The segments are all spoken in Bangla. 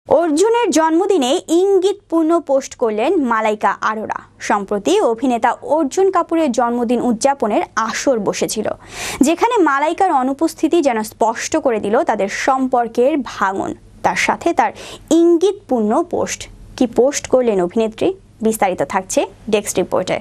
অর্জুনের জন্মদিনে ইঙ্গিতপূর্ণ পোস্ট করলেন মালাইকা আরোরা। সম্প্রতি অভিনেতা অর্জুন কাপুরের জন্মদিন উদযাপনের আসর বসেছিল, যেখানে মালাইকার অনুপস্থিতি যেন স্পষ্ট করে দিল তাদের সম্পর্কের ভাঙন। তার সাথে তার ইঙ্গিতপূর্ণ পোস্ট। কি পোস্ট করলেন অভিনেত্রী, বিস্তারিত থাকছে ডেস্ক রিপোর্টে।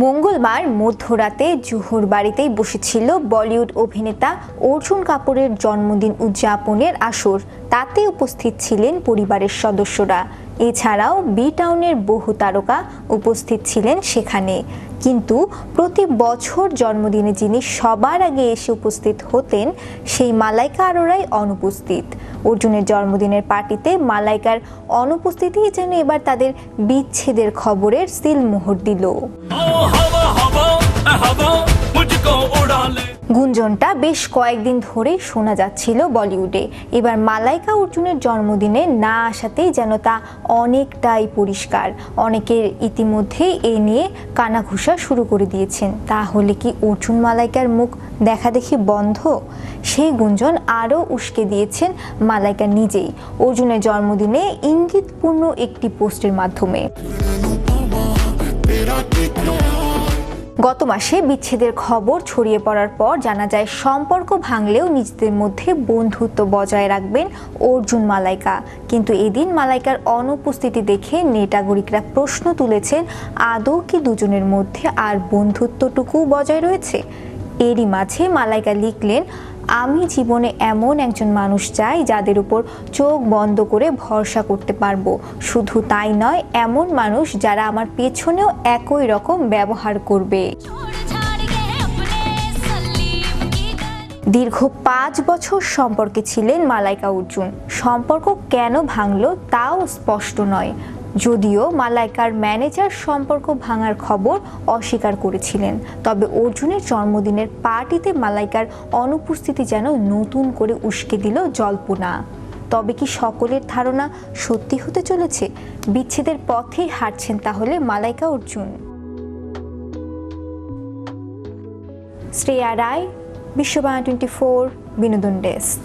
মঙ্গলবার মধ্যরাতে জুহুর বাড়িতেই বসেছিল বলিউড অভিনেতা অর্জুন কাপুরের জন্মদিন উদযাপনের আসর। তাতে উপস্থিত ছিলেন পরিবারের সদস্যরা। এছাড়াও বি টাউনের বহু তারকা উপস্থিত ছিলেন সেখানে। কিন্তু প্রতি বছর জন্মদিনে যিনি সবার আগে এসে উপস্থিত হতেন, সেই মালাইকা আরোরাই অনুপস্থিত। অর্জুনের জন্মদিনের পার্টিতে মালাইকার অনুপস্থিতি যেন এবার তাদের বিচ্ছেদের খবরের সিলমোহর দিল। গুঞ্জনটা বেশ কয়েকদিন ধরেই শোনা যাচ্ছিল বলিউডে। এবার মালাইকা অর্জুনের জন্মদিনে না আসাতেই যেন তা অনেকটাই পরিষ্কার। অনেকের ইতিমধ্যেই এ নিয়ে কানাঘুষা শুরু করে দিয়েছেন। তাহলে কি অর্জুন মালাইকার মুখ দেখাদেখি বন্ধ? সেই গুঞ্জন আরও উস্কে দিয়েছেন মালাইকা নিজেই অর্জুনের জন্মদিনে ইঙ্গিতপূর্ণ একটি পোস্টের মাধ্যমে। গত মাসে বিচ্ছেদের খবর ছড়িয়ে পড়ার পর জানা যায় সম্পর্ক ভাঙলেও নিজেদের মধ্যে বন্ধুত্ব বজায় রাখবেন অর্জুন মালাইকা। কিন্তু এদিন মালাইকার অনুপস্থিতি দেখে নেটাগরিকরা প্রশ্ন তুলেছেন, আদৌ কি দুজনের মধ্যে আর বন্ধুত্বটুকু বজায় রয়েছে? এরই মাঝে মালাইকা লিখলেন, আমি জীবনে এমন একজন মানুষ চাই যাদের উপর চোখ বন্ধ করে ভরসা করতে পারবো। শুধু তাই নয়, এমন মানুষ যারা আমার পেছনেও একই রকম ব্যবহার করবে। দীর্ঘ 5 বছর সম্পর্কে ছিলেন মালাইকা অর্জুন। সম্পর্ক কেন ভাঙলো তাও স্পষ্ট নয়, যদিও মালাইকার ম্যানেজার সম্পর্ক ভাঙার খবর অস্বীকার করেছিলেন। তবে অর্জুনের জন্মদিনের পার্টিতে মালাইকার অনুপস্থিতি যেন নতুন করে উস্কে দিল জল্পনা। তবে কি সকলের ধারণা সত্যি হতে চলেছে? বিচ্ছেদের পথেই হাঁটছেন তাহলে মালাইকা অর্জুন? শ্রেয়া রায়, বিশ্ববাণী 24, বিনোদন ডেস্ক।